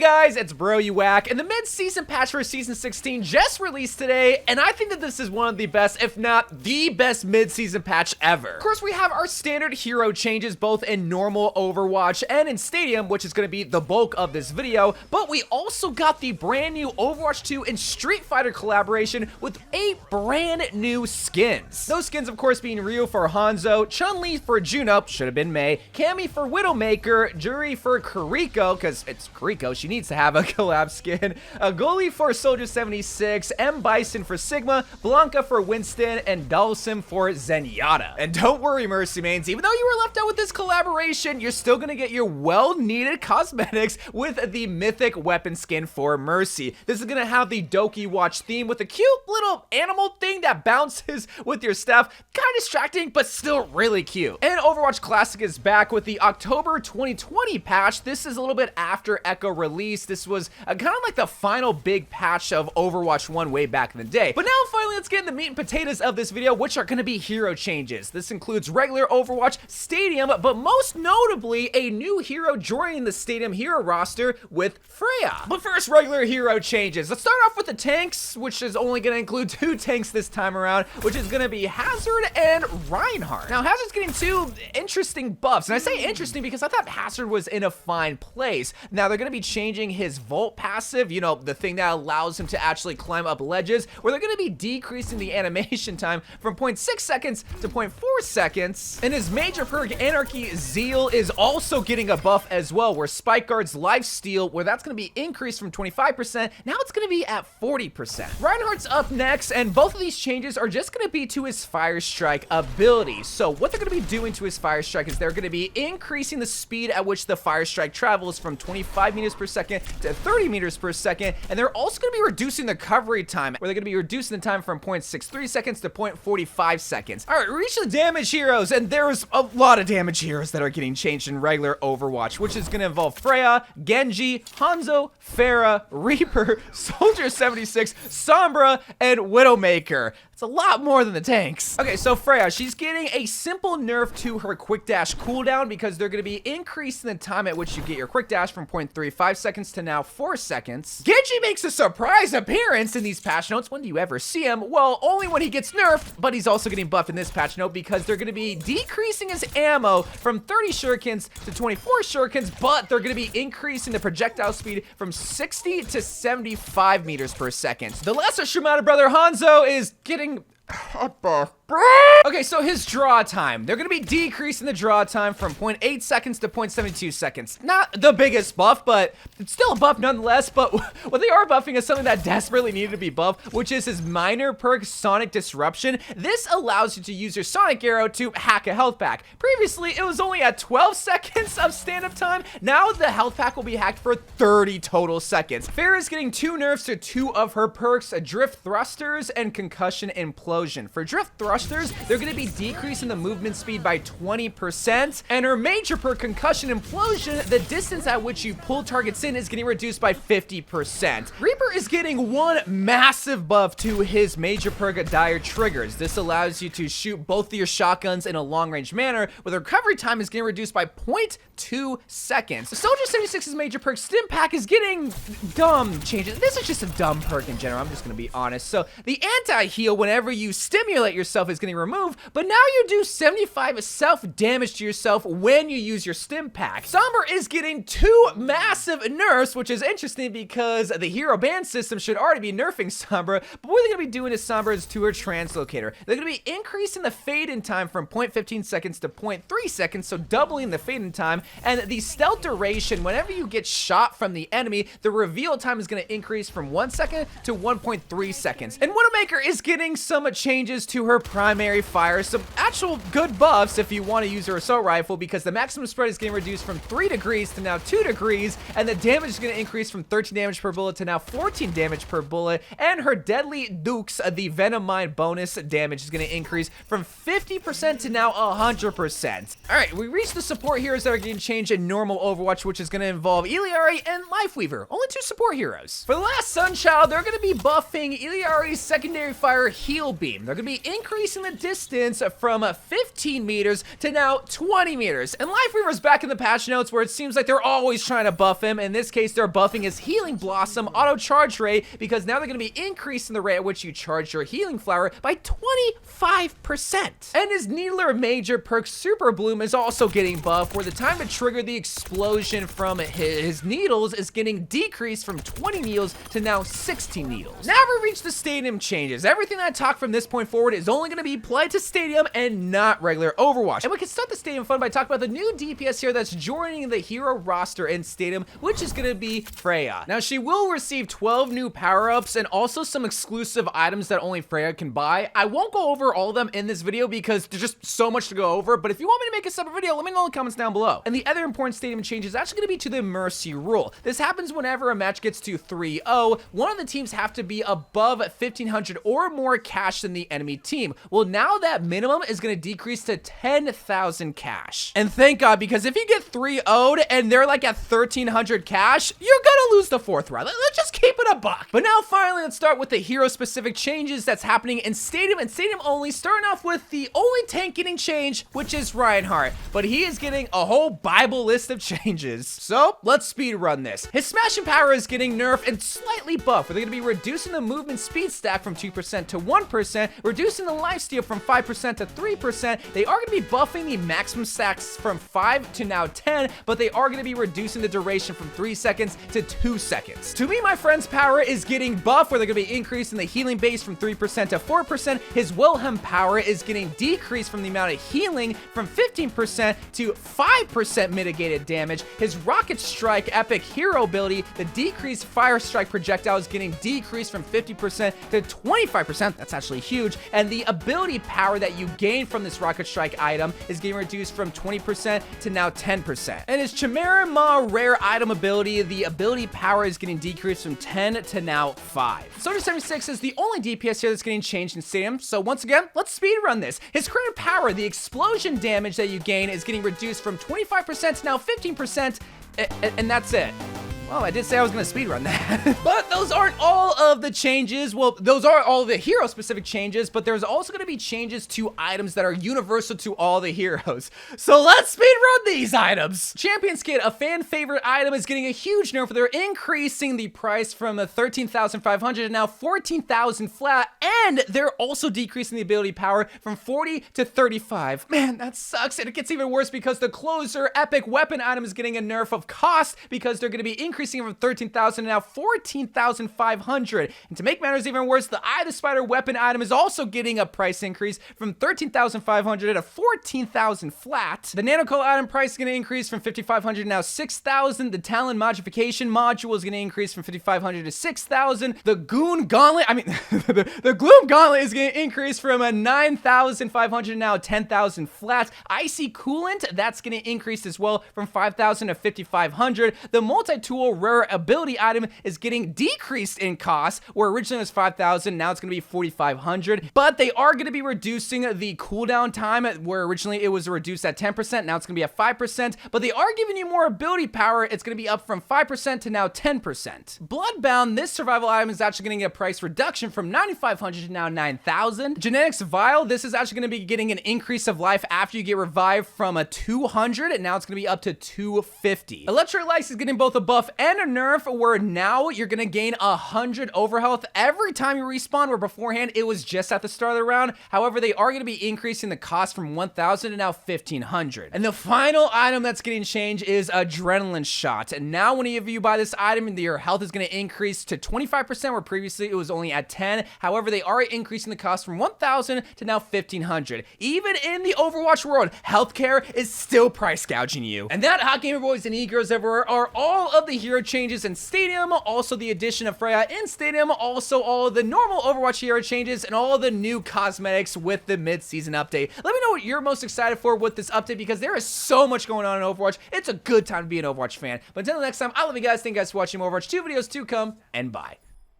Guys, it's Bro You Whack, and the mid-season patch for Season 16 just released today, and I think that this is one of the best, if not the best mid-season patch ever. Of course, we have our standard hero changes both in normal Overwatch and in Stadium, which is going to be the bulk of this video, but we also got the brand new Overwatch 2 and Street Fighter collaboration with 8 brand new skins. Those skins, of course, being Ryu for Hanzo, Chun-Li for Juno, should have been Mei, Cammy for Widowmaker, Juri for Kiriko, because it's Kiriko, she needs to have a collab skin, a Goalie for Soldier 76, M. Bison for Sigma, Blanca for Winston, and Dhalsim for Zenyatta. And don't worry, Mercy Mains, even though you were left out with this collaboration, you're still gonna get your well-needed cosmetics with the Mythic weapon skin for Mercy. This is gonna have the Doki Watch theme with a cute little animal thing that bounces with your stuff. Kind of distracting, but still really cute. And Overwatch Classic is back with the October 2020 patch. This is a little bit after Echo release. This was kind of like the final big patch of Overwatch 1 way back in the day. But now finally let's get in the meat and potatoes of this video, which are going to be hero changes. This includes regular Overwatch, Stadium, but most notably a new hero joining the Stadium hero roster with Freya. But first, regular hero changes. Let's start off with the tanks, which is only going to include 2 tanks this time around, which is going to be Hazard and Reinhardt. Now Hazard's getting 2 interesting buffs, and I say interesting because I thought Hazard was in a fine place. Now they're going to be changing his Volt passive, you know, the thing that allows him to actually climb up ledges, where they're going to be decreasing the animation time from 0.6 seconds to 0.4 seconds. And his major perk, Anarchy Zeal, is also getting a buff as well, where Spike Guard's Lifesteal, where that's going to be increased from 25%, now it's going to be at 40%. Reinhardt's up next, and both of these changes are just going to be to his Fire Strike ability. So what they're going to be doing to his Fire Strike is they're going to be increasing the speed at which the Fire Strike travels from 25 meters per second to 30 meters per second, and they're also going to be reducing the recovery time, where they're going to be reducing the time from 0.63 seconds to 0.45 seconds. All right, we reached the damage heroes, and there's a lot of damage heroes that are getting changed in regular Overwatch, which is going to involve Freya, Genji, Hanzo, Pharah, Reaper, Soldier 76, Sombra, and Widowmaker. It's a lot more than the tanks. Okay, so Freya, she's getting a simple nerf to her quick dash cooldown because they're going to be increasing the time at which you get your quick dash from 0.35 seconds to now 4 seconds. Genji makes a surprise appearance in these patch notes. When do you ever see him? Well, only when he gets nerfed, but he's also getting buffed in this patch note because they're going to be decreasing his ammo from 30 shurikens to 24 shurikens, but they're going to be increasing the projectile speed from 60 to 75 meters per second. The lesser Shimada brother Hanzo is getting okay, so his draw time, they're going to be decreasing the draw time from 0.8 seconds to 0.72 seconds. Not the biggest buff, but it's still a buff nonetheless. But what they are buffing is something that desperately needed to be buffed, which is his minor perk, Sonic Disruption. This allows you to use your Sonic Arrow to hack a health pack. Previously, it was only at 12 seconds of stand-up time. Now the health pack will be hacked for 30 total seconds. Pharah is getting 2 nerfs to 2 of her perks, Drift Thrusters and Concussion Implosion. For Drift Thrusters, they're going to be decreasing the movement speed by 20%, and her major perk, Concussion Implosion, the distance at which you pull targets in is getting reduced by 50%. Reaper is getting 1 massive buff to his major perk, Dire Triggers. This allows you to shoot both of your shotguns in a long-range manner, where the recovery time is getting reduced by 0.2 seconds. The Soldier 76's major perk, Stim Pack, is getting dumb changes. This is just a dumb perk in general, I'm just going to be honest. So the anti-heal whenever you stimulate yourself is getting removed, but now you do 75 self-damage to yourself when you use your Stim Pack. Sombra is getting 2 massive nerfs, which is interesting because the hero ban system should already be nerfing Sombra, but what they're going to be doing is Sombra is to her translocator. They're going to be increasing the fade-in time from 0.15 seconds to 0.3 seconds, so doubling the fade-in time, and the stealth duration, whenever you get shot from the enemy, the reveal time is going to increase from 1 second to 1.3 seconds. And Widowmaker is getting some changes to her primary fire, some actual good buffs if you want to use her assault rifle, because the maximum spread is getting reduced from 3 degrees to now 2 degrees, and the damage is going to increase from 13 damage per bullet to now 14 damage per bullet, and her Deadly Dukes, the Venom Mine bonus damage is going to increase from 50% to now 100%. Alright, we reached the support heroes that are getting changed in normal Overwatch, which is going to involve Iliari and Lifeweaver, only 2 support heroes. For the last Sunchild, they're going to be buffing Iliari's secondary fire heal beam. They're going to be increasing the distance from 15 meters to now 20 meters. And Life Weaver's back in the patch notes where it seems like they're always trying to buff him. In this case, they're buffing his Healing Blossom auto charge rate because now they're going to be increasing the rate at which you charge your Healing Flower by 25%. And his Needler Major perk Super Bloom is also getting buffed, where the time to trigger the explosion from his needles is getting decreased from 20 needles to now 16 needles. Now we reach the stadium changes. Everything that I talk from this point forward is only going to be applied to Stadium and not regular Overwatch. And we can start the Stadium fun by talking about the new DPS here that's joining the hero roster in Stadium, which is going to be Freya. Now she will receive 12 new power-ups and also some exclusive items that only Freya can buy. I won't go over all of them in this video because there's just so much to go over, but if you want me to make a separate video, let me know in the comments down below. And the other important Stadium change is actually going to be to the Mercy rule. This happens whenever a match gets to 3-0. One of the teams have to be above 1,500 or more cash than the enemy team. Well, now that minimum is going to decrease to 10,000 cash. And thank God, because if you get 3-0'd and they're like at 1,300 cash, you're gonna lose the fourth round. Let's just keep it a buck. But now finally, let's start with the hero specific changes that's happening in Stadium and Stadium only, starting off with the only tank getting changed, which is Reinhardt. But he is getting a whole Bible list of changes. So let's speed run this. His smashing power is getting nerfed and slightly buffed, where they're gonna be reducing the movement speed stack from 2% to 1%, reducing the lifesteal from 5% to 3%. They are gonna be buffing the maximum stacks from 5 to now 10, but they are gonna be reducing the duration from 3 seconds to 2 seconds. To me, my friend's power is getting buffed, where they're gonna be increasing the healing base from 3% to 4%. His Wilhelm power is getting decreased from the amount of healing from 15% to 5% mitigated damage. His Rocket Strike epic hero ability, the decreased fire strike projectile, is getting decreased from 50% to 25%. That's actually huge. And the ability power that you gain from this Rocket Strike item is getting reduced from 20% to now 10%. And his Chimera Ma rare item ability, the ability power is getting decreased from 10 to now 5. Soldier 76 is the only DPS here that's getting changed in Stadium. So once again, let's speed run this. His current power, the explosion damage that you gain, is getting reduced from 25% to now 15%, and that's it. Well, I did say I was going to speedrun that. But those aren't all of the changes. Well, those are all the hero-specific changes, but there's also going to be changes to items that are universal to all the heroes. So let's speedrun these items. Champion's Kit, a fan-favorite item, is getting a huge nerf. They're increasing the price from 13,500 to now 14,000 flat, and they're also decreasing the ability power from 40 to 35. Man, that sucks, and it gets even worse because the Closer epic weapon item is getting a nerf of cost because they're going to be increasing from 13,000 to now 14,500. And to make matters even worse, the Eye of the Spider weapon item is also getting a price increase from 13,500 to 14,000 flat. The Nanocoal item price is going to increase from 5,500 to now 6,000. The Talon modification module is going to increase from 5,500 to 6,000. The Goon Gauntlet, the Gloom Gauntlet is going to increase from 9,500 to now 10,000 flat. Icy Coolant, that's going to increase as well from 5,000 to 5,500. The Multi-Tool rare ability item is getting decreased in cost, where originally it was 5,000, now it's going to be 4,500. But they are going to be reducing the cooldown time, where originally it was reduced at 10%, now it's going to be at 5%. But they are giving you more ability power. It's going to be up from 5% to now 10%. Bloodbound, this survival item is actually going to get a price reduction from 9,500 to now 9,000. Genetics Vial, this is actually going to be getting an increase of life after you get revived from a 200, and now it's going to be up to 250. Electrolytes is getting both a buff and a nerf, where now you're gonna gain 100 overhealth every time you respawn, where beforehand it was just at the start of the round. However, they are gonna be increasing the cost from 1,000 to now 1,500. And the final item that's getting changed is Adrenaline Shot. And now whenever you buy this item, your health is gonna increase to 25%, where previously it was only at 10. However, they are increasing the cost from 1,000 to now 1,500. Even in the Overwatch world, healthcare is still price gouging you. And that, hot gamer boys and e-girls everywhere, are all of the hero changes in Stadium, also the addition of Freya in Stadium, also all of the normal Overwatch hero changes, and all of the new cosmetics with the mid-season update. Let me know what you're most excited for with this update, because there is so much going on in Overwatch. It's a good time to be an Overwatch fan. But until next time, I love you guys. Thank you guys for watching more Overwatch 2 videos to come, and bye.